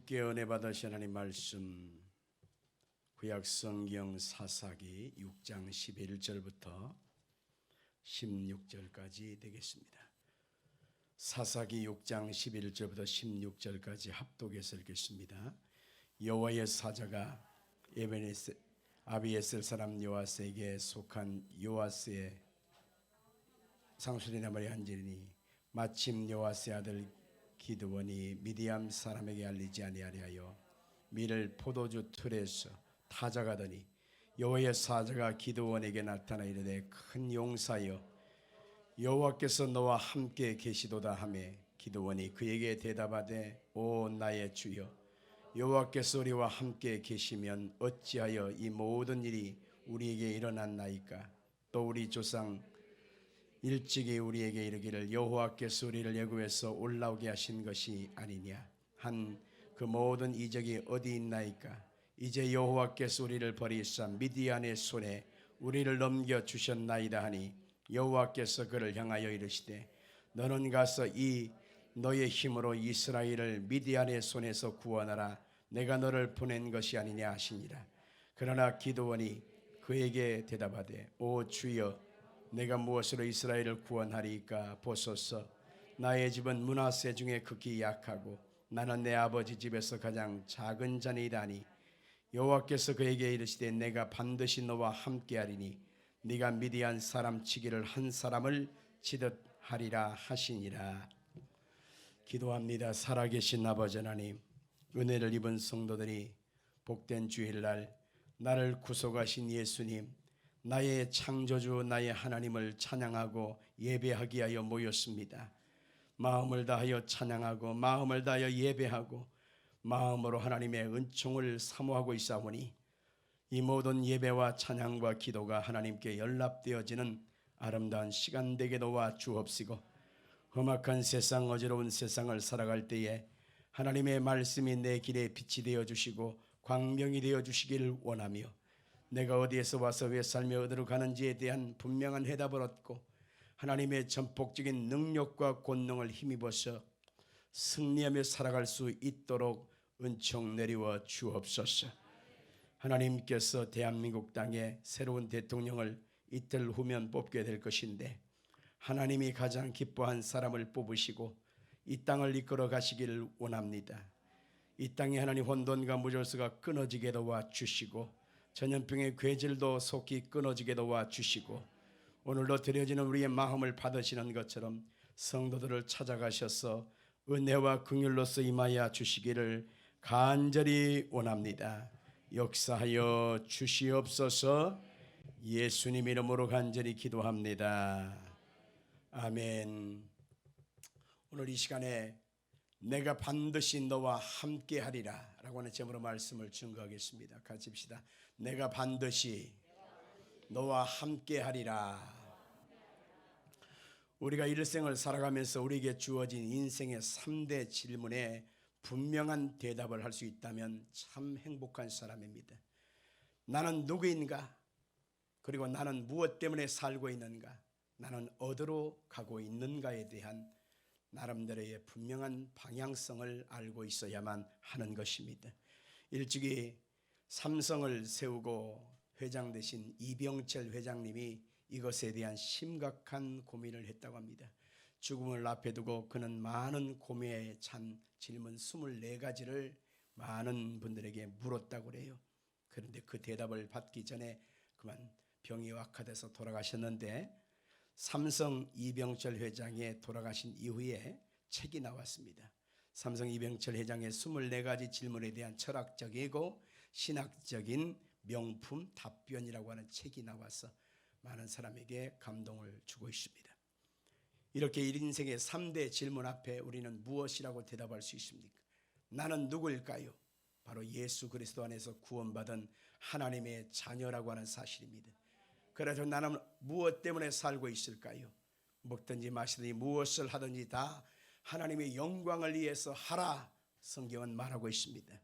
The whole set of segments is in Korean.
함께 은혜 받으신 하나님 말씀 구약 성경 사사기 6장 11절부터 16절까지 되겠습니다. 사사기 6장 11절부터 16절까지 합독해서 읽겠습니다. 여호와의 사자가 아비에셀 사람 요아스에게 속한 요아스의 상수리 나무에 앉으니 마침 요아스의 아들 기드원이 미디안 사람에게 알리지 아니하여 밀을 포도주 틀에서 타작하더니 여호와의 사자가 기드원에게 나타나 이르되 큰 용사여 여호와께서 너와 함께 계시도다 하매 기드원이 그에게 대답하되 오 나의 주여 여호와께서 우리와 함께 계시면 어찌하여 이 모든 일이 우리에게 일어났나이까. 또 우리 조상 일찍이 우리에게 이르기를 여호와께서 우리를 애굽에서 올라오게 하신 것이 아니냐 한 그 모든 이적이 어디 있나이까. 이제 여호와께서 우리를 버리사 미디안의 손에 우리를 넘겨 주셨나이다 하니 여호와께서 그를 향하여 이르시되 너는 가서 이 너의 힘으로 이스라엘을 미디안의 손에서 구원하라. 내가 너를 보낸 것이 아니냐 하시니라. 그러나 기드원이 그에게 대답하되 오 주여 내가 무엇으로 이스라엘을 구원하리까. 보소서 나의 집은 므낫세 중에 극히 약하고 나는 내 아버지 집에서 가장 작은 자니이다 하니 여호와께서 그에게 이르시되 내가 반드시 너와 함께하리니 네가 미디안 사람 치기를 한 사람을 치듯 하리라 하시니라. 기도합니다. 살아계신 아버지 하나님, 은혜를 입은 성도들이 복된 주일날 나를 구속하신 예수님, 나의 창조주 나의 하나님을 찬양하고 예배하기 위하여 모였습니다. 마음을 다하여 찬양하고 마음을 다하여 예배하고 마음으로 하나님의 은총을 사모하고 있사오니 이 모든 예배와 찬양과 기도가 하나님께 연락되어지는 아름다운 시간 되게 도와 주옵시고 험악한 세상 어지러운 세상을 살아갈 때에 하나님의 말씀이 내 길에 빛이 되어 주시고 광명이 되어 주시기를 원하며 내가 어디에서 와서 왜 살며 어디로 가는지에 대한 분명한 해답을 얻고 하나님의 전폭적인 능력과 권능을 힘입어서 승리하며 살아갈 수 있도록 은총 내리워 주옵소서. 하나님께서 대한민국 땅에 새로운 대통령을 이틀 후면 뽑게 될 것인데 하나님이 가장 기뻐한 사람을 뽑으시고 이 땅을 이끌어 가시기를 원합니다. 이 땅에 하나님 혼돈과 무질서가 끊어지게 도와 주시고 전염병의 괴질도 속히 끊어지게 도와 주시고 오늘도 드려지는 우리의 마음을 받으시는 것처럼 성도들을 찾아가셔서 은혜와 긍휼로서 임하여 주시기를 간절히 원합니다. 역사하여 주시옵소서. 예수님 이름으로 간절히 기도합니다. 아멘. 오늘 이 시간에 내가 반드시 너와 함께 하리라 라고 하는 제목으로 말씀을 증거하겠습니다. 같이 봅시다. 내가 반드시 너와 함께 하리라. 우리가 일생을 살아가면서 우리에게 주어진 인생의 3대 질문에 분명한 대답을 할 수 있다면 참 행복한 사람입니다. 나는 누구인가? 그리고 나는 무엇 때문에 살고 있는가? 나는 어디로 가고 있는가에 대한 나름대로의 분명한 방향성을 알고 있어야만 하는 것입니다. 일찍이 삼성을 세우고 회장 되신 이병철 회장님이 이것에 대한 심각한 고민을 했다고 합니다. 죽음을 앞에 두고 그는 많은 고민에 찬 질문 24가지를 많은 분들에게 물었다고 그래요. 그런데 그 대답을 받기 전에 그만 병이 악화돼서 돌아가셨는데 삼성 이병철 회장이 돌아가신 이후에 책이 나왔습니다. 삼성 이병철 회장의 24가지 질문에 대한 철학적이고 신학적인 명품 답변이라고 하는 책이 나와서 많은 사람에게 감동을 주고 있습니다. 이렇게 인생의 3대 질문 앞에 우리는 무엇이라고 대답할 수 있습니까? 나는 누구일까요? 바로 예수 그리스도 안에서 구원받은 하나님의 자녀라고 하는 사실입니다. 그래서 나는 무엇 때문에 살고 있을까요? 먹든지 마시든지 무엇을 하든지 다 하나님의 영광을 위해서 하라 성경은 말하고 있습니다.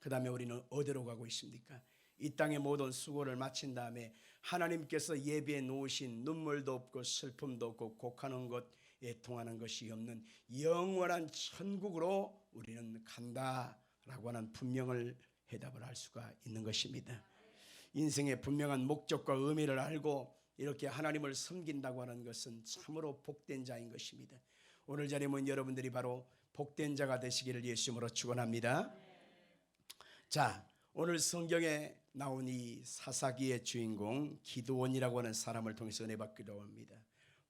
그 다음에 우리는 어디로 가고 있습니까? 이 땅의 모든 수고를 마친 다음에 하나님께서 예비해 놓으신 눈물도 없고 슬픔도 없고 곡하는 것에 통하는 것이 없는 영원한 천국으로 우리는 간다 라고 하는 분명을 해답을 할 수가 있는 것입니다. 인생의 분명한 목적과 의미를 알고 이렇게 하나님을 섬긴다고 하는 것은 참으로 복된 자인 것입니다. 오늘 자리에 모인 여러분들이 바로 복된 자가 되시기를 예수님으로 축원합니다. 자, 오늘 성경에 나온 이 사사기의 주인공 기드온이라고 하는 사람을 통해서 은혜 받기로 합니다.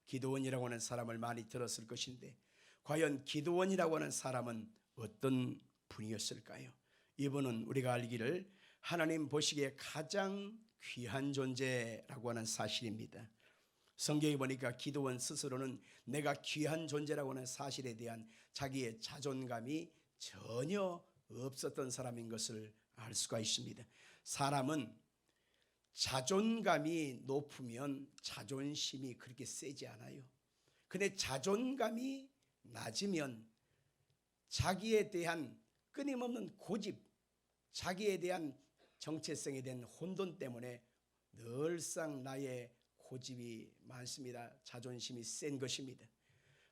기드온이라고 하는 사람을 많이 들었을 것인데 과연 기드온이라고 하는 사람은 어떤 분이었을까요? 이분은 우리가 알기를 하나님 보시기에 가장 귀한 존재라고 하는 사실입니다. 성경에 보니까 기드온 스스로는 내가 귀한 존재라고 하는 사실에 대한 자기의 자존감이 전혀 없었던 사람인 것을 알 수가 있습니다. 사람은 자존감이 높으면 자존심이 그렇게 세지 않아요. 근데 자존감이 낮으면 자기에 대한 끊임없는 고집, 자기에 대한 정체성에 대한 혼돈 때문에 늘상 나의 고집이 많습니다. 자존심이 센 것입니다.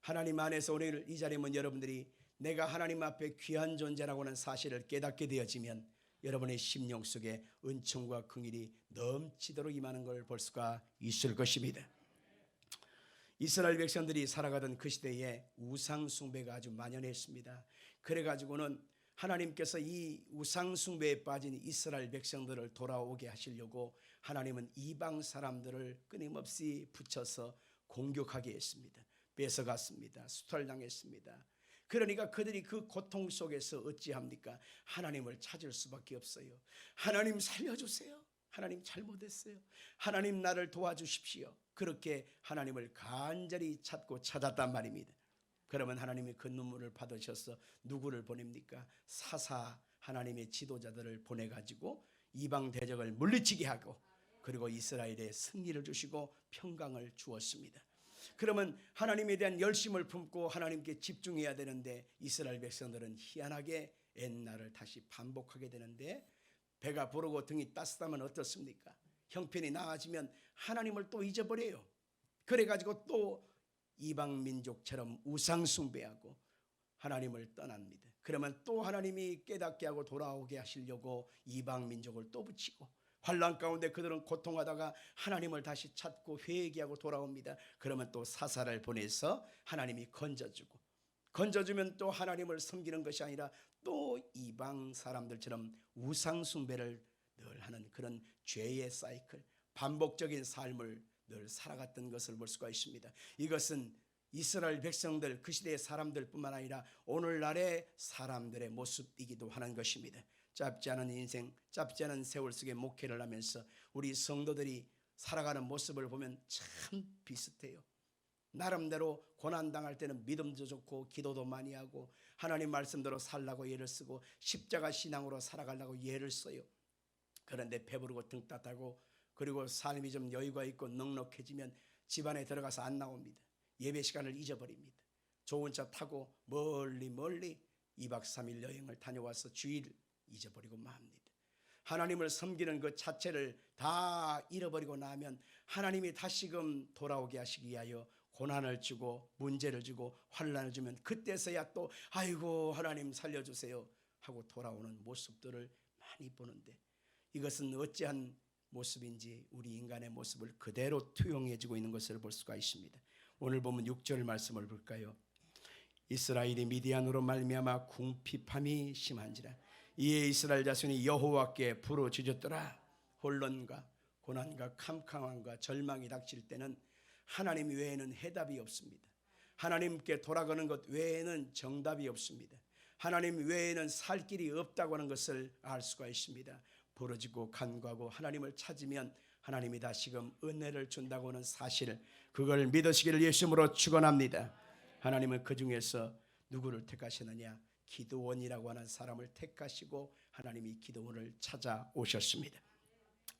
하나님 안에서 오늘 이 자리에 있는 여러분들이 내가 하나님 앞에 귀한 존재라고 하는 사실을 깨닫게 되어지면 여러분의 심령 속에 은총과 긍휼이 넘치도록 임하는 걸 볼 수가 있을 것입니다. 이스라엘 백성들이 살아가던 그 시대에 우상 숭배가 아주 만연했습니다. 그래가지고는 하나님께서 이 우상 숭배에 빠진 이스라엘 백성들을 돌아오게 하시려고 하나님은 이방 사람들을 끊임없이 붙여서 공격하게 했습니다. 뺏어갔습니다. 수탈당했습니다. 그러니까 그들이 그 고통 속에서 어찌합니까? 하나님을 찾을 수밖에 없어요. 하나님 살려주세요. 하나님 잘못했어요. 하나님 나를 도와주십시오. 그렇게 하나님을 간절히 찾고 찾았단 말입니다. 그러면 하나님이 그 눈물을 받으셔서 누구를 보냅니까? 사사 하나님의 지도자들을 보내가지고 이방 대적을 물리치게 하고 그리고 이스라엘에 승리를 주시고 평강을 주었습니다. 그러면 하나님에 대한 열심을 품고 하나님께 집중해야 되는데 이스라엘 백성들은 희한하게 옛날을 다시 반복하게 되는데 배가 부르고 등이 따뜻하면 어떻습니까? 형편이 나아지면 하나님을 또 잊어버려요. 그래가지고 또 이방 민족처럼 우상 숭배하고 하나님을 떠납니다. 그러면 또 하나님이 깨닫게 하고 돌아오게 하시려고 이방 민족을 또 붙이고 환난 가운데 그들은 고통하다가 하나님을 다시 찾고 회개하고 돌아옵니다. 그러면 또 사사를 보내서 하나님이 건져주면 또 하나님을 섬기는 것이 아니라 또 이방 사람들처럼 우상 숭배를 늘 하는 그런 죄의 사이클, 반복적인 삶을 늘 살아갔던 것을 볼 수가 있습니다. 이것은 이스라엘 백성들 그 시대의 사람들뿐만 아니라 오늘날의 사람들의 모습이기도 하는 것입니다. 짧지 않은 인생, 짧지 않은 세월 속에 목회를 하면서 우리 성도들이 살아가는 모습을 보면 참 비슷해요. 나름대로 고난당할 때는 믿음도 좋고 기도도 많이 하고 하나님 말씀대로 살라고 예를 쓰고 십자가 신앙으로 살아가려고 예를 써요. 그런데 배부르고 등 따뜻하고 그리고 삶이 좀 여유가 있고 넉넉해지면 집안에 들어가서 안 나옵니다. 예배 시간을 잊어버립니다. 좋은 차 타고 멀리 2박 3일 여행을 다녀와서 주일 잊어버리고 맙니다. 하나님을 섬기는 그 자체를 다 잃어버리고 나면 하나님이 다시금 돌아오게 하시기 위하여 고난을 주고 문제를 주고 환난을 주면 그때서야 또 아이고 하나님 살려주세요 하고 돌아오는 모습들을 많이 보는데 이것은 어찌한 모습인지 우리 인간의 모습을 그대로 투영해지고 있는 것을 볼 수가 있습니다. 오늘 보면 6절 말씀을 볼까요? 이스라엘이 미디안으로 말미암아 궁핍함이 심한지라 이에 이스라엘 자손이 여호와께 부르짖었더라. 혼란과 고난과 캄캄함과 절망이 닥칠 때는 하나님 외에는 해답이 없습니다. 하나님께 돌아가는 것 외에는 정답이 없습니다. 하나님 외에는 살 길이 없다고 하는 것을 알 수가 있습니다. 부르짖고 간구하고 하나님을 찾으면 하나님이 다시금 은혜를 준다고 하는 사실, 그걸 믿으시기를 예수님으로 축원합니다. 하나님은 그 중에서 누구를 택하시느냐? 기드온이라고 하는 사람을 택하시고 하나님이 기드온을 찾아오셨습니다.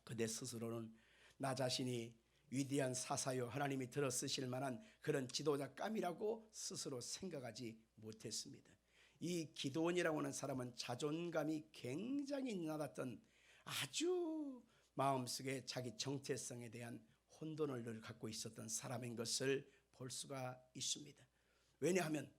그대 스스로는 나 자신이 위대한 사사요 하나님이 들어 쓰실 만한 그런 지도자감이라고 스스로 생각하지 못했습니다. 이 기드온이라고 하는 사람은 자존감이 굉장히 낮았던 아주 마음속에 자기 정체성에 대한 혼돈을 늘 갖고 있었던 사람인 것을 볼 수가 있습니다. 왜냐하면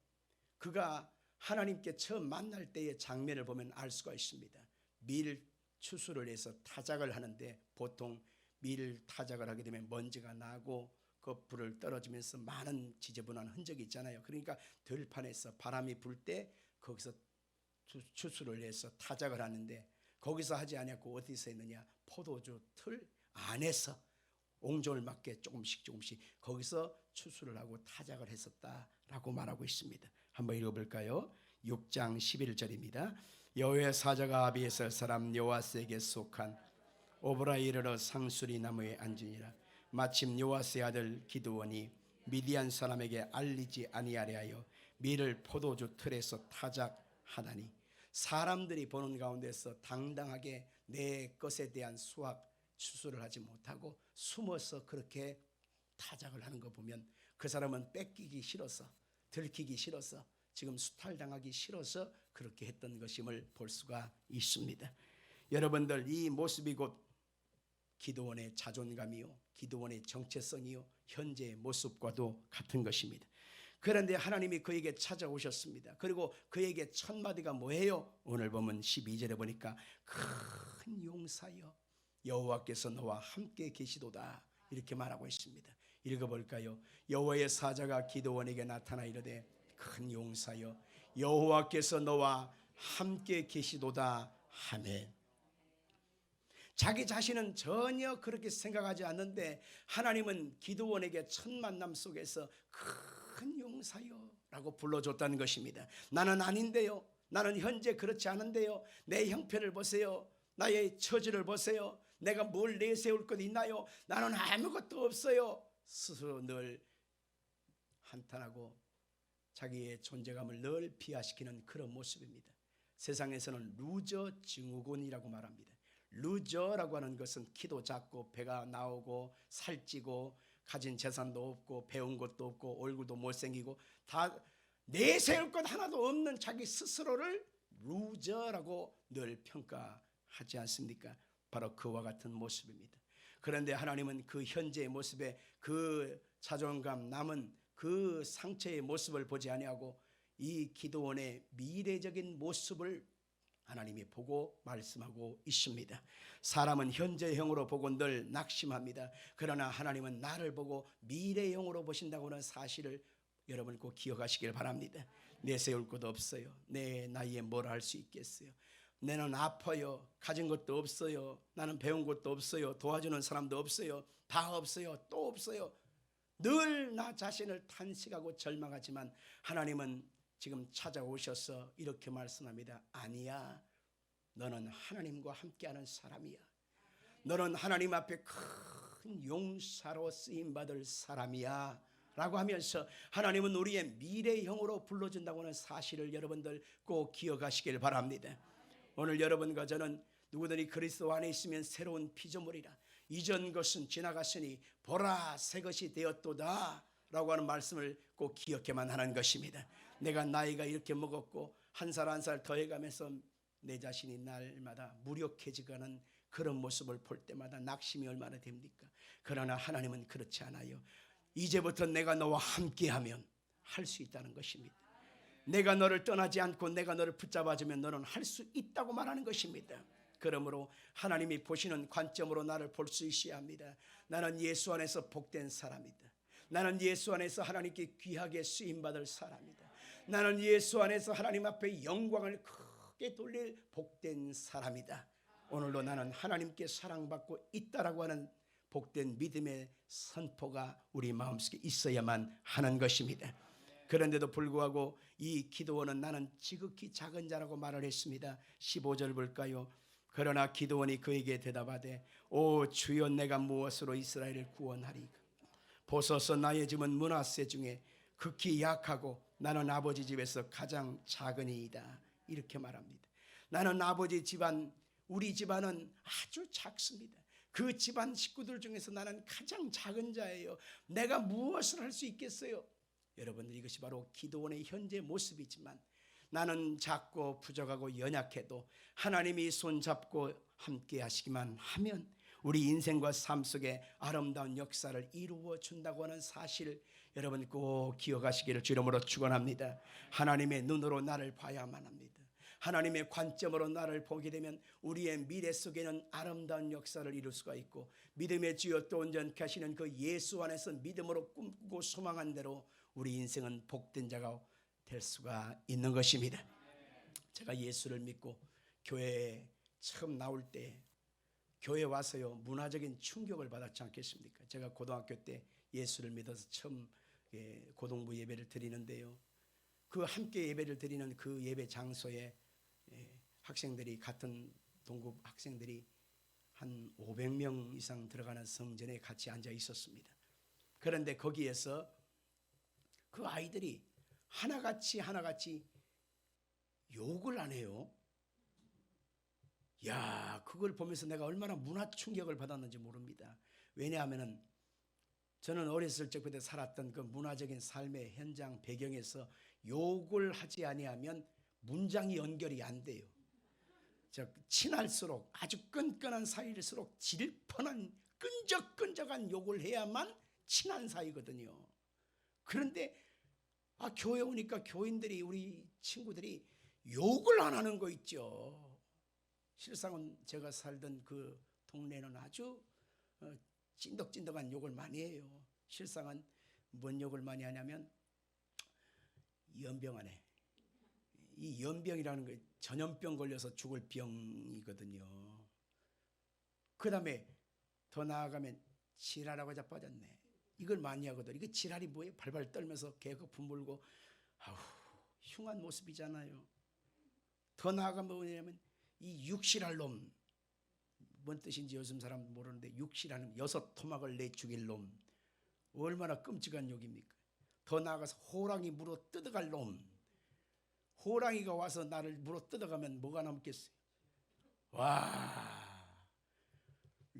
그가 하나님께 처음 만날 때의 장면을 보면 알 수가 있습니다. 밀 추수를 해서 타작을 하는데 보통 밀 타작을 하게 되면 먼지가 나고 그 불을 떨어지면서 많은 지저분한 흔적이 있잖아요. 그러니까 들판에서 바람이 불 때 거기서 추수를 해서 타작을 하는데 거기서 하지 않았고 어디서 했느냐? 포도주 틀 안에서 옹졸 맞게 조금씩 거기서 추수를 하고 타작을 했었다라고 말하고 있습니다. 한번 읽어볼까요? 6장 11절입니다. 여호와의 사자가 아비에셀 사람 요아스에게 속한 오브라 이르러 상수리 나무에 앉으니라. 마침 요아스의 아들 기드온이 미디안 사람에게 알리지 아니하려 하여 밀을 포도주 틀에서 타작하다니 사람들이 보는 가운데서 당당하게 내 것에 대한 수확 추수를 하지 못하고 숨어서 그렇게 타작을 하는 거 보면 그 사람은 뺏기기 싫어서 들키기 싫어서 지금 수탈당하기 싫어서 그렇게 했던 것임을 볼 수가 있습니다. 여러분들 이 모습이 곧 기드온의 자존감이요 기드온의 정체성이요 현재의 모습과도 같은 것입니다. 그런데 하나님이 그에게 찾아오셨습니다. 그리고 그에게 첫 마디가 뭐예요? 오늘 보면 12절에 보니까 큰 용사여 여호와께서 너와 함께 계시도다 이렇게 말하고 있습니다. 읽어볼까요? 여호와의 사자가 기드온에게 나타나 이르되 큰 용사여 여호와께서 너와 함께 계시도다 하매 자기 자신은 전혀 그렇게 생각하지 않는데 하나님은 기드온에게 첫 만남 속에서 큰 용사여 라고 불러줬다는 것입니다. 나는 아닌데요, 나는 현재 그렇지 않은데요, 내 형편을 보세요, 나의 처지를 보세요, 내가 뭘 내세울 것 있나요? 나는 아무것도 없어요. 스스로 늘 한탄하고 자기의 존재감을 늘 비하시키는 그런 모습입니다. 세상에서는 루저 증후군이라고 말합니다. 루저라고 하는 것은 키도 작고 배가 나오고 살찌고 가진 재산도 없고 배운 것도 없고 얼굴도 못생기고 다 내세울 것 하나도 없는 자기 스스로를 루저라고 늘 평가하지 않습니까? 바로 그와 같은 모습입니다. 그런데 하나님은 그 현재의 모습에 그 자존감 남은 그 상처의 모습을 보지 아니하고 이 기드온의 미래적인 모습을 하나님이 보고 말씀하고 있습니다. 사람은 현재형으로 보고 늘 낙심합니다. 그러나 하나님은 나를 보고 미래형으로 보신다고는 사실을 여러분 꼭 기억하시길 바랍니다. 내세울 것도 없어요. 내 나이에 뭘 할 수 있겠어요. 나는 아파요. 가진 것도 없어요. 나는 배운 것도 없어요. 도와주는 사람도 없어요. 다 없어요. 또 없어요. 늘 나 자신을 탄식하고 절망하지만 하나님은 지금 찾아오셔서 이렇게 말씀합니다. 아니야, 너는 하나님과 함께하는 사람이야. 너는 하나님 앞에 큰 용사로 쓰임받을 사람이야 라고 하면서 하나님은 우리의 미래형으로 불러준다고 하는 사실을 여러분들 꼭 기억하시길 바랍니다. 오늘 여러분과 저는 누구든지 그리스도 안에 있으면 새로운 피조물이라 이전 것은 지나갔으니 보라 새 것이 되었도다 라고 하는 말씀을 꼭 기억해만 하는 것입니다. 내가 나이가 이렇게 먹었고 한 살 한 살 더해가면서 내 자신이 날마다 무력해지가는 그런 모습을 볼 때마다 낙심이 얼마나 됩니까? 그러나 하나님은 그렇지 않아요. 이제부터 내가 너와 함께하면 할 수 있다는 것입니다. 내가 너를 떠나지 않고 내가 너를 붙잡아주면 너는 할 수 있다고 말하는 것입니다. 그러므로 하나님이 보시는 관점으로 나를 볼 수 있어야 합니다. 나는 예수 안에서 복된 사람이다. 나는 예수 안에서 하나님께 귀하게 쓰임받을 사람이다. 나는 예수 안에서 하나님 앞에 영광을 크게 돌릴 복된 사람이다. 오늘도 나는 하나님께 사랑받고 있다라고 하는 복된 믿음의 선포가 우리 마음속에 있어야만 하는 것입니다. 그런데도 불구하고 이 기드온은 나는 지극히 작은 자라고 말을 했습니다. 15절 볼까요? 그러나 기드온이 그에게 대답하되 오 주여 내가 무엇으로 이스라엘을 구원하리까? 보소서 나의 집은 므낫세 중에 극히 약하고 나는 아버지 집에서 가장 작으니이다. 이렇게 말합니다. 나는 아버지 집안, 우리 집안은 아주 작습니다. 그 집안 식구들 중에서 나는 가장 작은 자예요. 내가 무엇을 할 수 있겠어요? 여러분들 이것이 바로 기드온의 현재 모습이지만 나는 작고 부족하고 연약해도 하나님이 손잡고 함께 하시기만 하면 우리 인생과 삶 속에 아름다운 역사를 이루어 준다고 하는 사실, 여러분 꼭 기억하시기를 주 이름으로 축원합니다. 하나님의 눈으로 나를 봐야만 합니다. 하나님의 관점으로 나를 보게 되면 우리의 미래 속에는 아름다운 역사를 이룰 수가 있고, 믿음의 주여 또 온전케 하시는 그 예수 안에서 믿음으로 꿈꾸고 소망한 대로 우리 인생은 복된 자가 될 수가 있는 것입니다. 제가 예수를 믿고 교회에 처음 나올 때 교회 와서요 문화적인 충격을 받았지 않겠습니까? 제가 고등학교 때 예수를 믿어서 처음 고등부 예배를 드리는데요, 그 함께 예배를 드리는 그 예배 장소에 학생들이, 같은 동급 학생들이 한 500명 이상 들어가는 성전에 같이 앉아 있었습니다. 그런데 거기에서 그 아이들이 하나같이 욕을 안 해요. 야, 그걸 보면서 내가 얼마나 문화 충격을 받았는지 모릅니다. 왜냐하면 저는 어렸을 적부터 살았던 그 문화적인 삶의 현장 배경에서 욕을 하지 아니하면 문장이 연결이 안 돼요. 친할수록, 아주 끈끈한 사이일수록 질펀한 끈적끈적한 욕을 해야만 친한 사이거든요. 그런데 교회 오니까 교인들이, 우리 친구들이 욕을 안 하는 거 있죠. 실상은 제가 살던 그 동네는 아주 찐덕찐덕한 욕을 많이 해요. 실상은 뭔 욕을 많이 하냐면 연병하네. 이 연병이라는 게 전염병 걸려서 죽을 병이거든요. 그 다음에 더 나아가면 지랄하고 자빠졌네. 이걸 많이 하거든. 이게 지랄이 뭐예요? 발발 떨면서 개거품 물고 흉한 모습이잖아요. 더 나아가면 뭐냐면 이 육실할 놈, 뭔 뜻인지 요즘 사람 모르는데, 육실하는 6 토막을 내 죽일 놈, 얼마나 끔찍한 욕입니까? 더 나아가서 호랑이 물어 뜯어갈 놈, 호랑이가 와서 나를 물어 뜯어가면 뭐가 남겠어요? 와,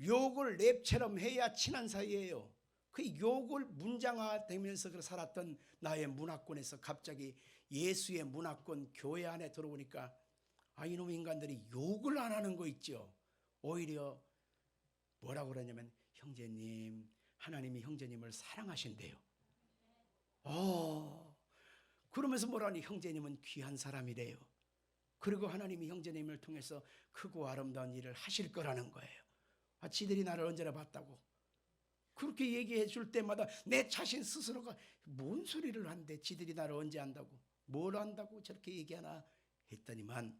욕을 랩처럼 해야 친한 사이예요. 그 욕을 문장화되면서 살았던 나의 문화권에서 갑자기 예수의 문화권 교회 안에 들어오니까 이놈 인간들이 욕을 안 하는 거 있죠. 오히려 뭐라고 그러냐면, 형제님, 하나님이 형제님을 사랑하신대요. 그러면서 뭐라니, 형제님은 귀한 사람이래요. 그리고 하나님이 형제님을 통해서 크고 아름다운 일을 하실 거라는 거예요. 지들이 나를 언제나 봤다고. 그렇게 얘기해 줄 때마다 내 자신 스스로가 뭔 소리를 한대, 지들이 나를 언제 안다고, 뭘 안다고 저렇게 얘기하나 했더니만,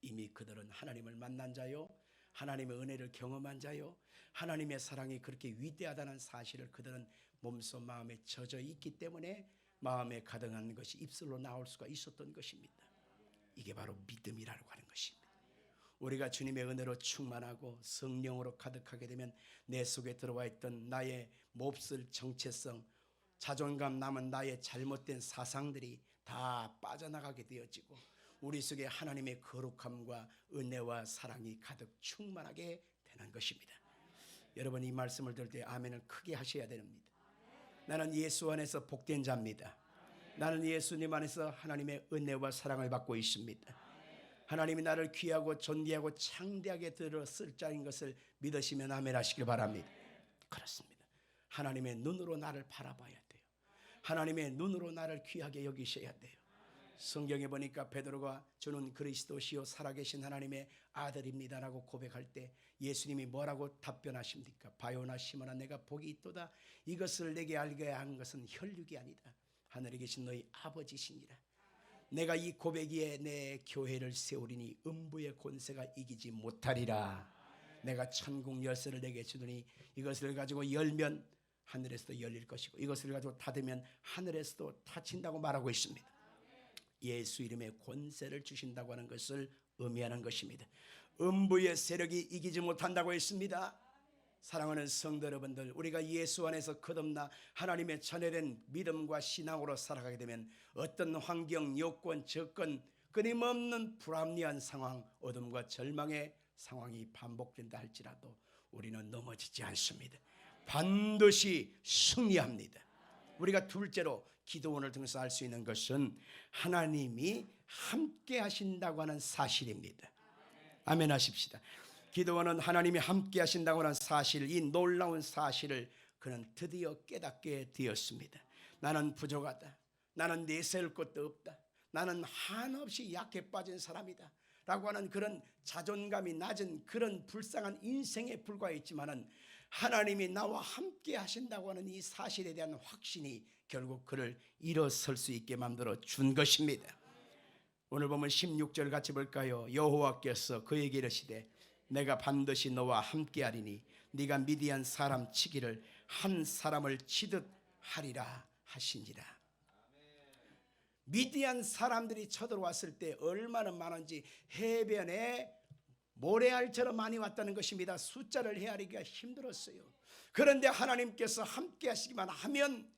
이미 그들은 하나님을 만난 자요, 하나님의 은혜를 경험한 자요, 하나님의 사랑이 그렇게 위대하다는 사실을 그들은 몸소 마음에 젖어 있기 때문에 마음에 가득한 것이 입술로 나올 수가 있었던 것입니다. 이게 바로 믿음이라고 하는 것입니다. 우리가 주님의 은혜로 충만하고 성령으로 가득하게 되면 내 속에 들어와 있던 나의 몹쓸 정체성, 자존감 남은 나의 잘못된 사상들이 다 빠져나가게 되어지고, 우리 속에 하나님의 거룩함과 은혜와 사랑이 가득 충만하게 되는 것입니다. 여러분, 이 말씀을 들을 때 아멘을 크게 하셔야 됩니다. 나는 예수 안에서 복된 자입니다. 나는 예수님 안에서 하나님의 은혜와 사랑을 받고 있습니다. 하나님이 나를 귀하고 존귀하고 창대하게 들었을 자인 것을 믿으시면 아멘 하시길 바랍니다. 그렇습니다. 하나님의 눈으로 나를 바라봐야 돼요. 하나님의 눈으로 나를 귀하게 여기셔야 돼요. 성경에 보니까 베드로가 주는 그리스도시요 살아계신 하나님의 아들입니다라고 고백할 때 예수님이 뭐라고 답변하십니까? 바요나 시몬아, 내가 복이 있도다. 이것을 내게 알게 한 것은 혈육이 아니다. 하늘에 계신 너희 아버지시니라. 내가 이 고백에 내 교회를 세우리니 음부의 권세가 이기지 못하리라. 내가 천국 열쇠를 내게 주더니 이것을 가지고 열면 하늘에서도 열릴 것이고 이것을 가지고 닫으면 하늘에서도 닫힌다고 말하고 있습니다. 예수 이름의 권세를 주신다고 하는 것을 의미하는 것입니다. 음부의 세력이 이기지 못한다고 했습니다. 사랑하는 성도 여러분들, 우리가 예수 안에서 거듭나 하나님의 자녀된 믿음과 신앙으로 살아가게 되면 어떤 환경, 여건, 조건, 끊임없는 불합리한 상황, 어둠과 절망의 상황이 반복된다 할지라도 우리는 넘어지지 않습니다. 반드시 승리합니다. 우리가 둘째로 기도원을 통해서 알 수 있는 것은 하나님이 함께 하신다고 하는 사실입니다. 아멘 하십시다. 기도원은 하나님이 함께 하신다고 하는 사실, 이 놀라운 사실을 그는 드디어 깨닫게 되었습니다. 나는 부족하다. 나는 내세울 것도 없다. 나는 한없이 약해 빠진 사람이다 라고 하는 그런 자존감이 낮은 그런 불쌍한 인생에 불과했지만은 하나님이 나와 함께 하신다고 하는 이 사실에 대한 확신이 결국 그를 일어설 수 있게 만들어 준 것입니다. 오늘 보면 16절 같이 볼까요? 여호와께서 그에게 이르시되 내가 반드시 너와 함께하리니 네가 미디안 사람 치기를 한 사람을 치듯 하리라 하시니라. 미디안 사람들이 쳐들어왔을 때 얼마나 많은지 해변에 모래알처럼 많이 왔다는 것입니다. 숫자를 헤아리기가 힘들었어요. 그런데 하나님께서 함께 하시기만 하면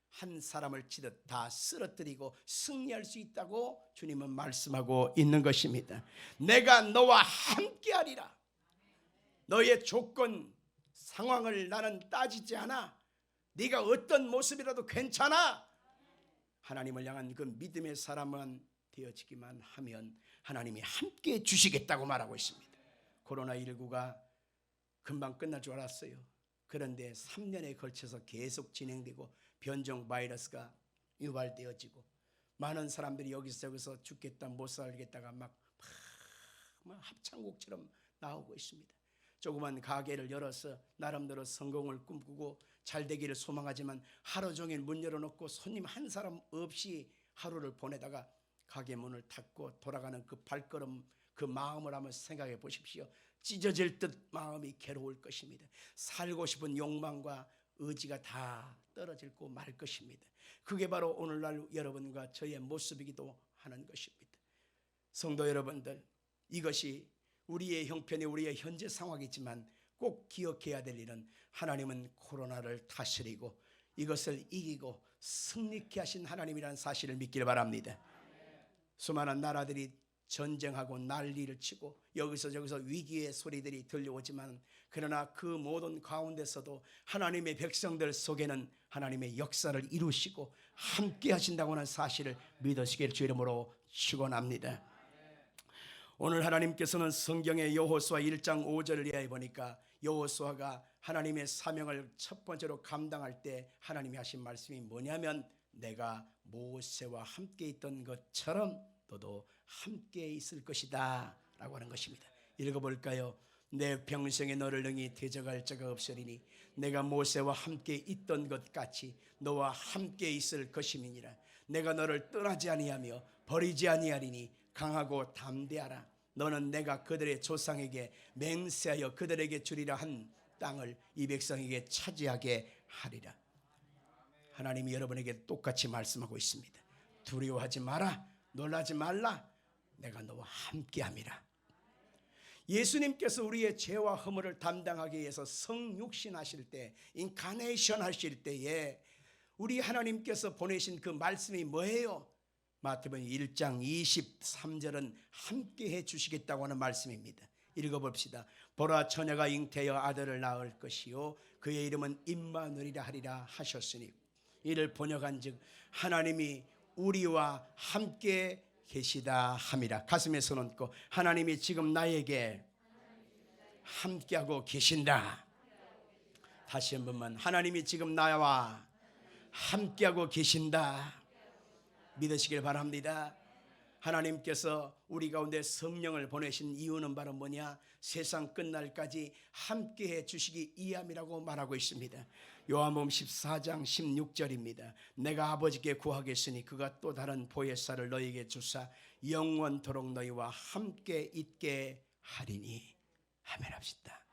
한 사람을 치듯 다 쓰러뜨리고 승리할 수 있다고 주님은 말씀하고 있는 것입니다. 내가 너와 함께 하리라. 너의 조건, 상황을 나는 따지지 않아. 네가 어떤 모습이라도 괜찮아. 하나님을 향한 그 믿음의 사람은 되어지기만 하면 하나님이 함께 주시겠다고 말하고 있습니다. 코로나19가 금방 끝날 줄 알았어요. 그런데 3년에 걸쳐서 계속 진행되고 변종 바이러스가 유발되어지고 많은 사람들이 여기서 죽겠다 못 살겠다가 막 합창곡처럼 나오고 있습니다. 조그만 가게를 열어서 나름대로 성공을 꿈꾸고 잘 되기를 소망하지만 하루 종일 문 열어놓고 손님 한 사람 없이 하루를 보내다가 가게 문을 닫고 돌아가는 그 발걸음, 그 마음을 한번 생각해 보십시오. 찢어질 듯 마음이 괴로울 것입니다. 살고 싶은 욕망과 의지가 다 떨어지고 말 것입니다. 그게 바로 오늘날 여러분과 저의 모습이기도 하는 것입니다. 성도 여러분들, 이것이 우리의 형편이 우리의 현재 상황이지만 꼭 기억해야 될 일은 하나님은 코로나를 다스리고 이것을 이기고 승리케 하신 하나님이라는 사실을 믿기를 바랍니다. 수많은 나라들이 전쟁하고 난리를 치고 여기서 저기서 위기의 소리들이 들려오지만 그러나 그 모든 가운데서도 하나님의 백성들 속에는 하나님의 역사를 이루시고 함께 하신다고 하는 사실을 믿으시길 주 이름으로 축원합니다. 오늘 하나님께서는 성경의 여호수아 1장 5절을 이해해 보니까 여호수아가 하나님의 사명을 첫 번째로 감당할 때 하나님이 하신 말씀이 뭐냐면 내가 모세와 함께 있던 것처럼 너도 함께 있을 것이다 라고 하는 것입니다. 읽어볼까요? 내 평생에 너를 능히 대적할 자가 없으리니 내가 모세와 함께 있던 것 같이 너와 함께 있을 것임이니라. 내가 너를 떠나지 아니하며 버리지 아니하리니 강하고 담대하라. 너는 내가 그들의 조상에게 맹세하여 그들에게 주리라 한 땅을 이 백성에게 차지하게 하리라. 하나님이 여러분에게 똑같이 말씀하고 있습니다. 두려워하지 마라. 놀라지 말라. 내가 너와 함께함이라. 예수님께서 우리의 죄와 허물을 담당하기 위해서 성육신 하실 때, 인카네이션 하실 때에 우리 하나님께서 보내신 그 말씀이 뭐예요? 마태복음 1장 23절은 함께해 주시겠다고 하는 말씀입니다. 읽어봅시다. 보라 처녀가 잉태하여 아들을 낳을 것이요 그의 이름은 임마누엘이라 하리라 하셨으니 이를 번역한즉 하나님이 우리와 함께 계시다 함이라. 가슴에 손 얹고 하나님이 지금 나에게 함께하고 계신다. 다시 한 번만 하나님이 지금 나와 함께하고 계신다. 믿으시길 바랍니다. 하나님께서 우리 가운데 성령을 보내신 이유는 바로 뭐냐? 세상 끝날까지 함께해 주시기 위함이라고 말하고 있습니다. 요한복음 14장 16절입니다. 내가 아버지께 구하겠으니 그가 또 다른 보혜사를 너희에게 주사 영원토록 너희와 함께 있게 하리니. 아멘 합시다.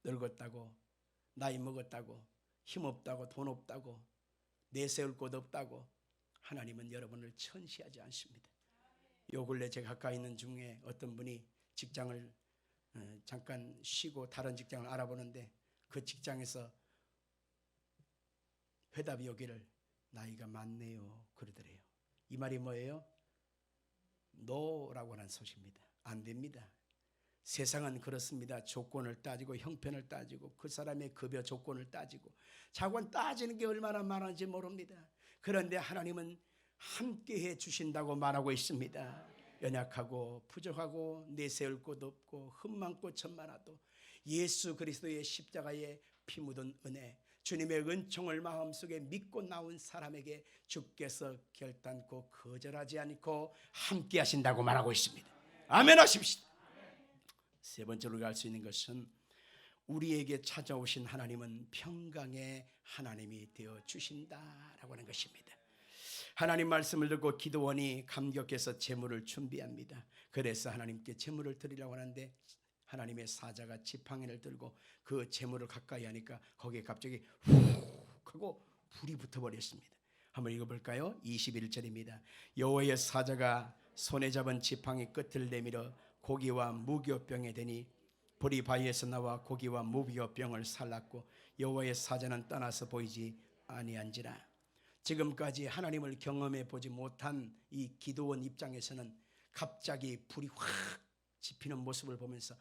늙었다고 나이 먹었다고 힘없다고 돈 없다고 내세울 곳 없다고 하나님은 여러분을 천시하지 않습니다. 요 근래 제가 가까이 있는 중에 어떤 분이 직장을 잠깐 쉬고 다른 직장을 알아보는데 그 직장에서 회답이 오기를 나이가 많네요 그러더래요. 이 말이 뭐예요? 노라고 하는 소식입니다. 안 됩니다. 세상은 그렇습니다. 조건을 따지고 형편을 따지고 그 사람의 급여 조건을 따지고 자관 따지는 게 얼마나 많은지 모릅니다. 그런데 하나님은 함께해 주신다고 말하고 있습니다. 연약하고 부족하고 내세울 곳 없고 흠 많고 점 많아도 예수 그리스도의 십자가에 피 묻은 은혜, 주님의 은총을 마음속에 믿고 나온 사람에게 주께서 결단코 거절하지 않고 함께 하신다고 말하고 있습니다. 아멘 하십시오. 세 번째로 우리가 알 수 있는 것은 우리에게 찾아오신 하나님은 평강의 하나님이 되어 주신다라고 하는 것입니다. 하나님 말씀을 듣고 기도원이 감격해서 제물을 준비합니다. 그래서 하나님께 제물을 드리려고 하는데 하나님의 사자가 지팡이를 들고 그 제물을 가까이 하니까 거기에 갑자기 훅 하고 불이 붙어버렸습니다. 한번 읽어볼까요? 21절입니다. 여호와의 사자가 손에 잡은 지팡이 끝을 내밀어 고기와 무교병에 대니 불이 바위에서 나와 고기와 무교병을 살랐고 여호와의 사자는 떠나서 보이지 아니한지라. 지금까지 하나님을 경험해 보지 못한 이 기도원 입장에서는 갑자기 불이 확 지피는 모습을 보면서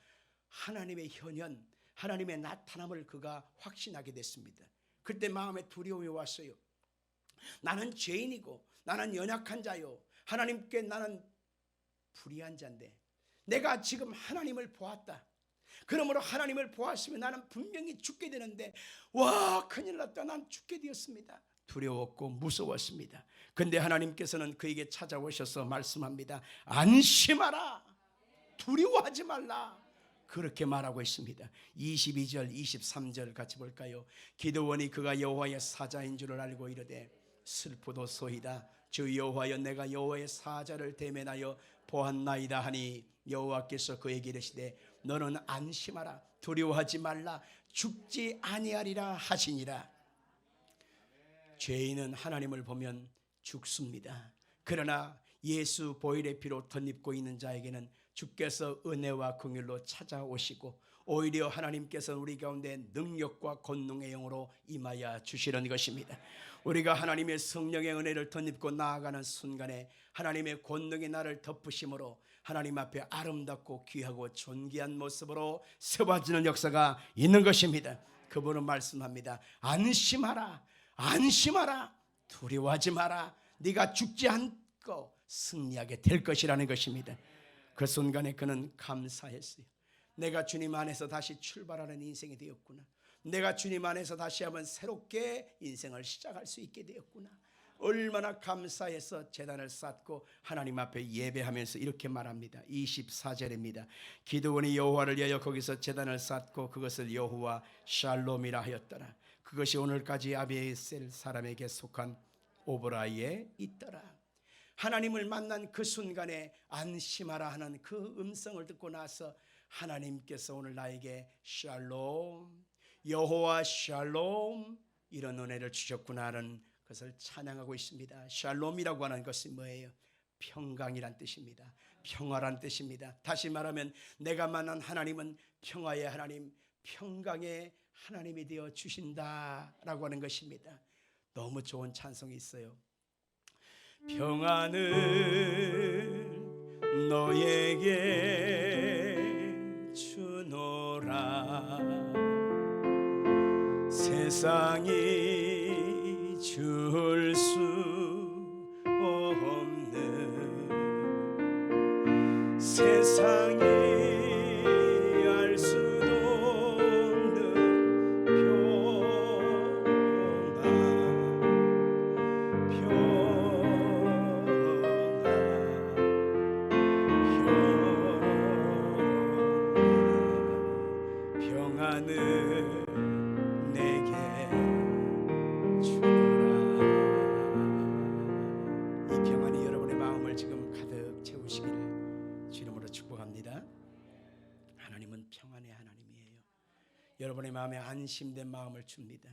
하나님의 현현, 하나님의 나타남을 그가 확신하게 됐습니다. 그때 마음에 두려움이 왔어요. 나는 죄인이고 나는 연약한 자요, 하나님께 나는 불의한 자인데 내가 지금 하나님을 보았다. 그러므로 하나님을 보았으면 나는 분명히 죽게 되는데 와, 큰일 났다. 난 죽게 되었습니다. 두려웠고 무서웠습니다. 근데 하나님께서는 그에게 찾아오셔서 말씀합니다. 안심하라, 두려워하지 말라, 그렇게 말하고 있습니다. 22절 23절 같이 볼까요? 기드온이 그가 여호와의 사자인 줄을 알고 이르되 슬프도소이다. 주 여호와여, 내가 여호와의 사자를 대면하여 보았나이다 하니 여호와께서 그에게 이르시되 너는 안심하라, 두려워하지 말라, 죽지 아니하리라 하시니라. 죄인은 하나님을 보면 죽습니다. 그러나 예수 보혈의 피로 덧입고 있는 자에게는 주께서 은혜와 긍휼로 찾아오시고 오히려 하나님께서 우리 가운데 능력과 권능의 영으로 임하여 주시는 것입니다. 우리가 하나님의 성령의 은혜를 덧입고 나아가는 순간에 하나님의 권능이 나를 덮으심으로 하나님 앞에 아름답고 귀하고 존귀한 모습으로 세워지는 역사가 있는 것입니다. 그분은 말씀합니다. 안심하라, 안심하라, 두려워하지 마라, 네가 죽지 않고 승리하게 될 것이라는 것입니다. 그 순간에 그는 감사했어요. 내가 주님 안에서 다시 출발하는 인생이 되었구나. 내가 주님 안에서 다시 한번 새롭게 인생을 시작할 수 있게 되었구나. 얼마나 감사해서 제단을 쌓고 하나님 앞에 예배하면서 이렇게 말합니다. 24절입니다. 기드온이 여호와를 위하여 거기서 제단을 쌓고 그것을 여호와 샬롬이라 하였더라. 그것이 오늘까지 아비에셀 사람에게 속한 오브라이에 있더라. 하나님을 만난 그 순간에 안심하라 하는 그 음성을 듣고 나서 하나님께서 오늘 나에게 샬롬, 여호와 샬롬, 이런 은혜를 주셨구나는 그것을 찬양하고 있습니다. 샬롬이라고 하는 것이 뭐예요? 평강이란 뜻입니다. 평화란 뜻입니다. 다시 말하면 내가 만난 하나님은 평화의 하나님, 평강의 하나님이 되어 주신다라고 하는 것입니다. 너무 좋은 찬송이 있어요. 평안을 너에게 주노라, 세상이 줄 수 없는, 세상이 알 수도 없는 평안을 내게 주노라. 이 평안이 여러분의 마음을 지금 가득 채우시기를 주님으로 축복합니다. 하나님은 평안의 하나님이에요. 여러분의 마음에 안심된 마음을 줍니다.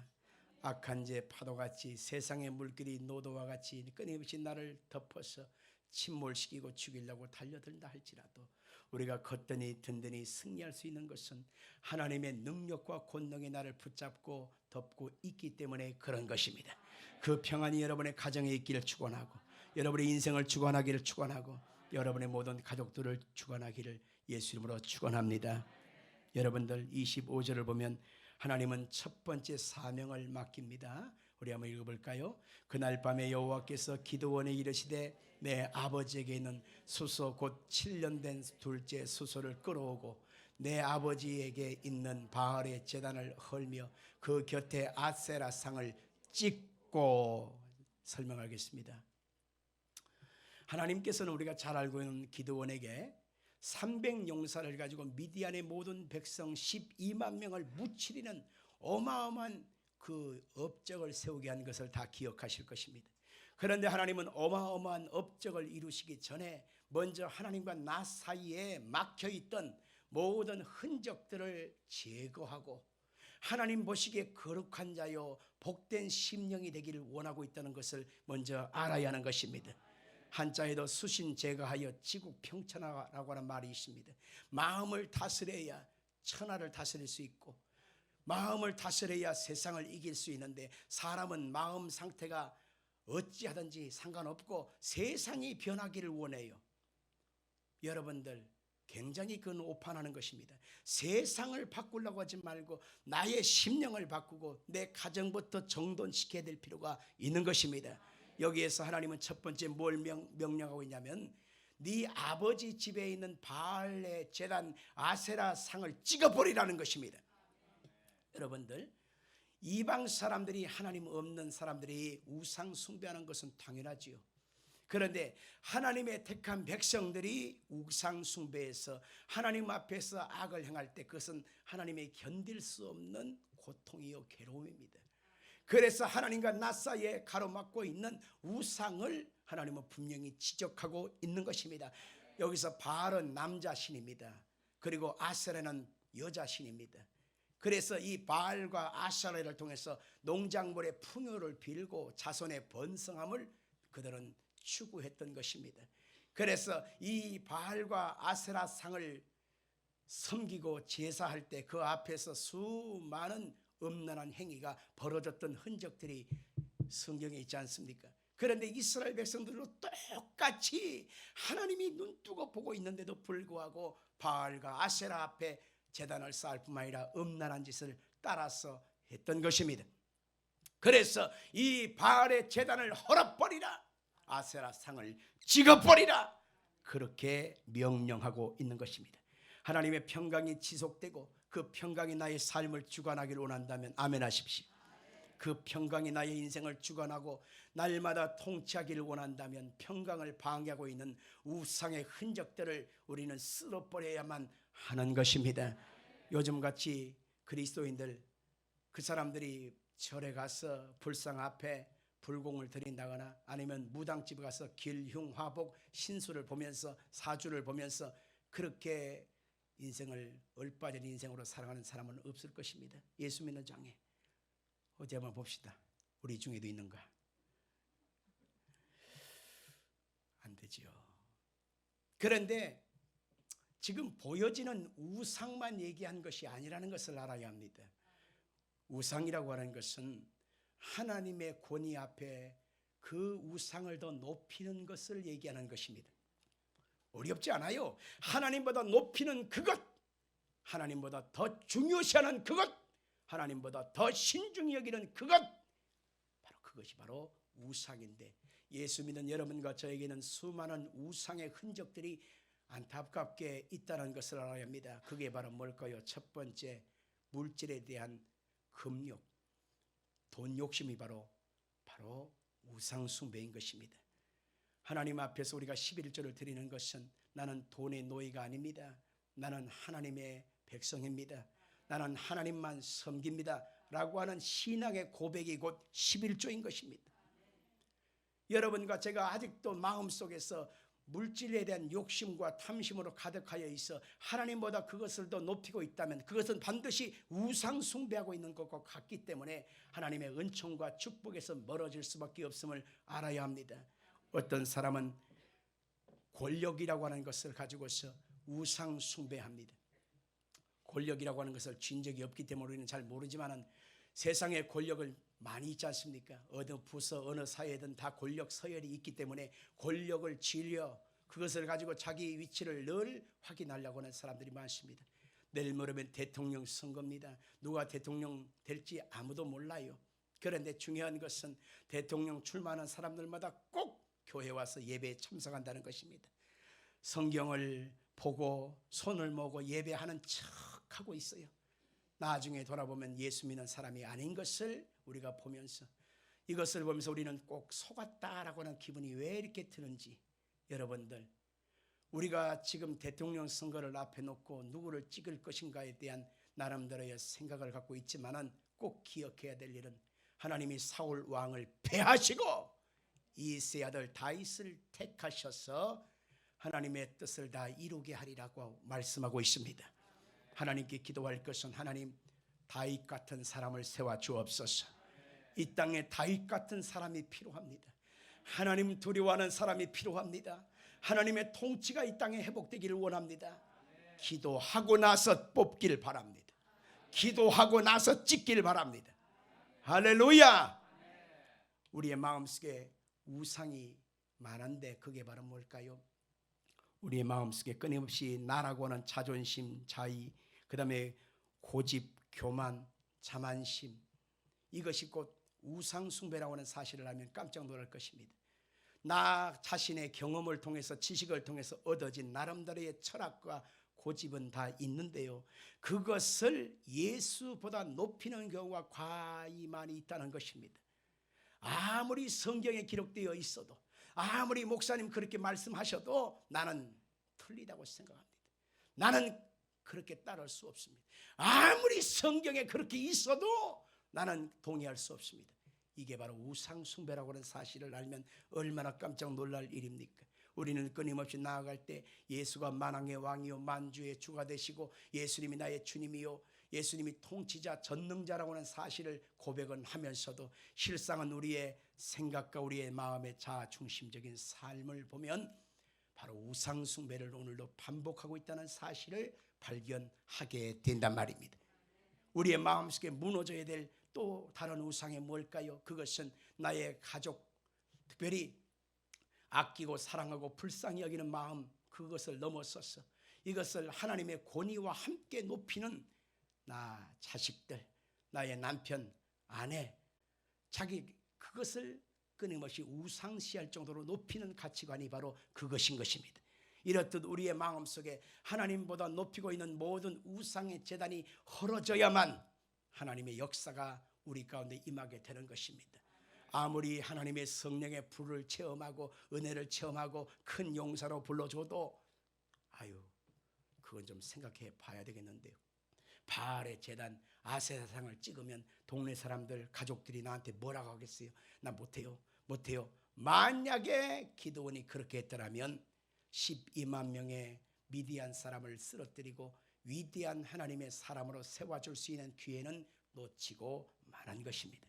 악한 재 파도같이 세상의 물길이 노도와 같이 끊임없이 나를 덮어서 침몰시키고 죽이려고 달려든다 할지라도 우리가 걷더니 든든히 승리할 수 있는 것은 하나님의 능력과 권능이 나를 붙잡고 덮고 있기 때문에 그런 것입니다. 그 평안이 여러분의 가정에 있기를 축원하고 여러분의 인생을 축원하기를 축원하고 여러분의 모든 가족들을 축원하기를 예수 이름으로 축원합니다. 여러분들 25절을 보면 하나님은 첫 번째 사명을 맡깁니다. 우리 한번 읽어볼까요? 그날 밤에 여호와께서 기드온에 이르시되 내 아버지에게 있는 수소 곧 7년 된 둘째 수소를 끌어오고 내 아버지에게 있는 바알의 제단을 헐며 그 곁에 아세라 상을 찍고 설명하겠습니다. 하나님께서는 우리가 잘 알고 있는 기드온에게 300용사를 가지고 미디안의 모든 백성 12만 명을 무찌르는 어마어마한 그 업적을 세우게 한 것을 다 기억하실 것입니다. 그런데 하나님은 어마어마한 업적을 이루시기 전에 먼저 하나님과 나 사이에 막혀있던 모든 흔적들을 제거하고 하나님 보시기에 거룩한 자요 복된 심령이 되기를 원하고 있다는 것을 먼저 알아야 하는 것입니다. 한자에도 수신 제거하여 지국 평천하라고 하는 말이 있습니다. 마음을 다스려야 천하를 다스릴 수 있고 마음을 다스려야 세상을 이길 수 있는데 사람은 마음 상태가 어찌하든지 상관없고 세상이 변하기를 원해요. 여러분들 굉장히 그건 오판하는 것입니다. 세상을 바꾸려고 하지 말고 나의 심령을 바꾸고 내 가정부터 정돈시켜야 될 필요가 있는 것입니다. 여기에서 하나님은 첫 번째 뭘 명령하고 있냐면 네 아버지 집에 있는 바알의 제단 아세라 상을 찍어버리라는 것입니다. 여러분들 이방 사람들이 하나님 없는 사람들이 우상 숭배하는 것은 당연하지요. 그런데 하나님의 택한 백성들이 우상 숭배해서 하나님 앞에서 악을 행할 때 그것은 하나님의 견딜 수 없는 고통이요 괴로움입니다. 그래서 하나님과 나 사이에 가로막고 있는 우상을 하나님은 분명히 지적하고 있는 것입니다. 여기서 바알은 남자 신입니다. 그리고 아세라는 여자 신입니다. 그래서 이 바알과 아세라를 통해서 농작물의 풍요를 빌고 자손의 번성함을 그들은 추구했던 것입니다. 그래서 이 바알과 아세라 상을 섬기고 제사할 때 그 앞에서 수많은 음란한 행위가 벌어졌던 흔적들이 성경에 있지 않습니까? 그런데 이스라엘 백성들도 똑같이 하나님이 눈뜨고 보고 있는데도 불구하고 바알과 아세라 앞에 제단을 쌓을 뿐만 아니라 음란한 짓을 따라서 했던 것입니다. 그래서 이 바알의 제단을 헐어버리라, 아세라 상을 찍어버리라, 그렇게 명령하고 있는 것입니다. 하나님의 평강이 지속되고 그 평강이 나의 삶을 주관하기를 원한다면 아멘 하십시오. 그 평강이 나의 인생을 주관하고 날마다 통치하기를 원한다면 평강을 방해하고 있는 우상의 흔적들을 우리는 쓸어버려야만 하는 것입니다. 요즘같이 그리스도인들 그 사람들이 절에 가서 불상 앞에 불공을 드린다거나 아니면 무당집에 가서 길흉화복 신수를 보면서 사주를 보면서 그렇게 인생을 얼빠진 인생으로 살아가는 사람은 없을 것입니다. 예수 믿는 장애 어디 한번 봅시다. 우리 중에도 있는가? 안 되지요. 그런데 지금 보여지는 우상만 얘기한 것이 아니라는 것을 알아야 합니다. 우상이라고 하는 것은 하나님의 권위 앞에 그 우상을 더 높이는 것을 얘기하는 것입니다. 어렵지 않아요. 하나님보다 높이는 그것, 하나님보다 더 중요시하는 그것, 하나님보다 더 신중히 여기는 그것, 바로 그것이 바로 우상인데 예수 믿는 여러분과 저에게는 수많은 우상의 흔적들이 안타깝게 있다는 것을 알아야 합니다. 그게 바로 뭘까요? 첫 번째, 물질에 대한 금욕, 돈 욕심이 바로 우상 숭배인 것입니다. 하나님 앞에서 우리가 11조를 드리는 것은 나는 돈의 노예가 아닙니다. 나는 하나님의 백성입니다. 나는 하나님만 섬깁니다 라고 하는 신앙의 고백이 곧 11조인 것입니다. 여러분과 제가 아직도 마음속에서 물질에 대한 욕심과 탐심으로 가득하여 있어 하나님보다 그것을 더 높이고 있다면 그것은 반드시 우상 숭배하고 있는 것과 같기 때문에 하나님의 은총과 축복에서 멀어질 수밖에 없음을 알아야 합니다. 어떤 사람은 권력이라고 하는 것을 가지고서 우상 숭배합니다. 권력이라고 하는 것을 쥔 적이 없기 때문에 우리는 잘 모르지만 세상에 권력을 많이 있지 않습니까? 어느 부서 어느 사회든 다 권력 서열이 있기 때문에 권력을 쥐려 그것을 가지고 자기 위치를 늘 확인하려고 하는 사람들이 많습니다. 내일 모레면 대통령 선거입니다. 누가 대통령 될지 아무도 몰라요. 그런데 중요한 것은 대통령 출마하는 사람들마다 꼭 교회 와서 예배에 참석한다는 것입니다. 성경을 보고 손을 모으고 예배하는 척하고 있어요. 나중에 돌아보면 예수 믿는 사람이 아닌 것을 우리가 보면서, 이것을 보면서 우리는 꼭 속았다라고 하는 기분이 왜 이렇게 드는지, 여러분들, 우리가 지금 대통령 선거를 앞에 놓고 누구를 찍을 것인가에 대한 나름대로의 생각을 갖고 있지만은 꼭 기억해야 될 일은 하나님이 사울 왕을 패하시고 이새의 아들 다윗을 택하셔서 하나님의 뜻을 다 이루게 하리라고 말씀하고 있습니다. 하나님께 기도할 것은, 하나님 다윗 같은 사람을 세워 주옵소서. 이 땅에 다윗 같은 사람이 필요합니다. 하나님 두려워하는 사람이 필요합니다. 하나님의 통치가 이 땅에 회복되기를 원합니다. 기도하고 나서 뽑길 바랍니다. 기도하고 나서 찍길 바랍니다. 할렐루야. 우리의 마음속에 우상이 많은데 그게 바로 뭘까요? 우리의 마음속에 끊임없이 나라고 하는 자존심, 자의, 그 다음에 고집, 교만, 자만심, 이것이 곧 우상숭배라고 하는 사실을 알면 깜짝 놀랄 것입니다. 나 자신의 경험을 통해서, 지식을 통해서 얻어진 나름대로의 철학과 고집은 다 있는데요, 그것을 예수보다 높이는 경우가 과히 많이 있다는 것입니다. 아무리 성경에 기록되어 있어도, 아무리 목사님 그렇게 말씀하셔도 나는 틀리다고 생각합니다. 나는 그렇게 따를 수 없습니다. 아무리 성경에 그렇게 있어도 나는 동의할 수 없습니다. 이게 바로 우상숭배라고 하는 사실을 알면 얼마나 깜짝 놀랄 일입니까? 우리는 끊임없이 나아갈 때 예수가 만왕의 왕이요 만주의 주가 되시고 예수님이 나의 주님이요, 예수님이 통치자, 전능자라고 하는 사실을 고백은 하면서도 실상은 우리의 생각과 우리의 마음의 자아중심적인 삶을 보면 바로 우상숭배를 오늘도 반복하고 있다는 사실을 발견하게 된단 말입니다. 우리의 마음속에 무너져야 될 또 다른 우상이 뭘까요? 그것은 나의 가족, 특별히 아끼고 사랑하고 불쌍히 여기는 마음, 그것을 넘어서서 이것을 하나님의 권위와 함께 높이는 나 자식들, 나의 남편, 아내, 자기, 그것을 끊임없이 우상시할 정도로 높이는 가치관이 바로 그것인 것입니다. 이렇듯 우리의 마음속에 하나님보다 높이고 있는 모든 우상의 제단이 헐어져야만 하나님의 역사가 우리 가운데 임하게 되는 것입니다. 아무리 하나님의 성령의 불을 체험하고 은혜를 체험하고 큰 용사로 불러줘도 그건 좀 생각해 봐야 되겠는데요. 바알의 제단 아세라상을 찍으면 동네 사람들, 가족들이 나한테 뭐라고 하겠어요? 나 못해요. 만약에 기드온이 그렇게 했더라면 12만 명의 미디안 사람을 쓰러뜨리고 위대한 하나님의 사람으로 세워줄 수 있는 기회는 놓치고 말한 것입니다.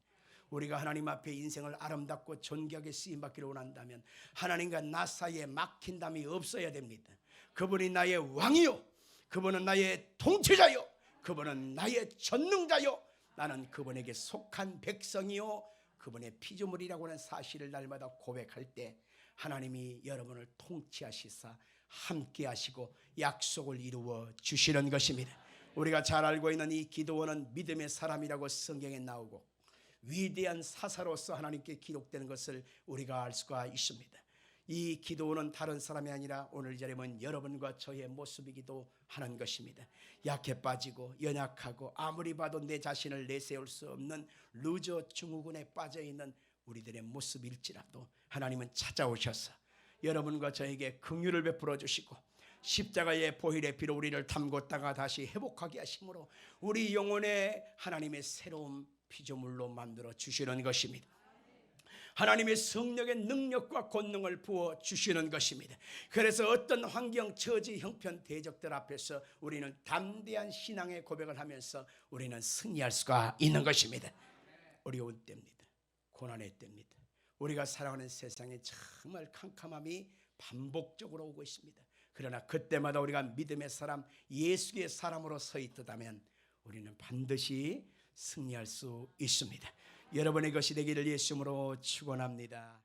우리가 하나님 앞에 인생을 아름답고 존귀하게 쓰임받기를 원한다면 하나님과 나 사이에 막힌담이 없어야 됩니다. 그분이 나의 왕이요, 그분은 나의 통치자요, 그분은 나의 전능자요, 나는 그분에게 속한 백성이요, 그분의 피조물이라고 하는 사실을 날마다 고백할 때 하나님이 여러분을 통치하시사 함께 하시고 약속을 이루어 주시는 것입니다. 우리가 잘 알고 있는 이 기드온은 믿음의 사람이라고 성경에 나오고 위대한 사사로서 하나님께 기록되는 것을 우리가 알 수가 있습니다. 이 기드온은 다른 사람이 아니라 오늘 이 자리에 본 여러분과 저의 모습이기도 하는 것입니다. 약해 빠지고 연약하고 아무리 봐도 내 자신을 내세울 수 없는 루저 증후군에 빠져있는 우리들의 모습일지라도 하나님은 찾아오셔서 여러분과 저에게 긍휼을 베풀어 주시고 십자가의 보혈의 피로 우리를 담궜다가 다시 회복하게 하심으로 우리 영혼에 하나님의 새로운 피조물로 만들어 주시는 것입니다. 하나님의 성령의 능력과 권능을 부어 주시는 것입니다. 그래서 어떤 환경, 처지, 형편, 대적들 앞에서 우리는 담대한 신앙의 고백을 하면서 우리는 승리할 수가 있는 것입니다. 어려운 때입니다. 고난의 때입니다. 우리가 살아가는 세상에 정말 캄캄함이 반복적으로 오고 있습니다. 그러나 그때마다 우리가 믿음의 사람, 예수의 사람으로 서 있다면 우리는 반드시 승리할 수 있습니다. 여러분의 것이 되기를 예수 이름으로 축원합니다.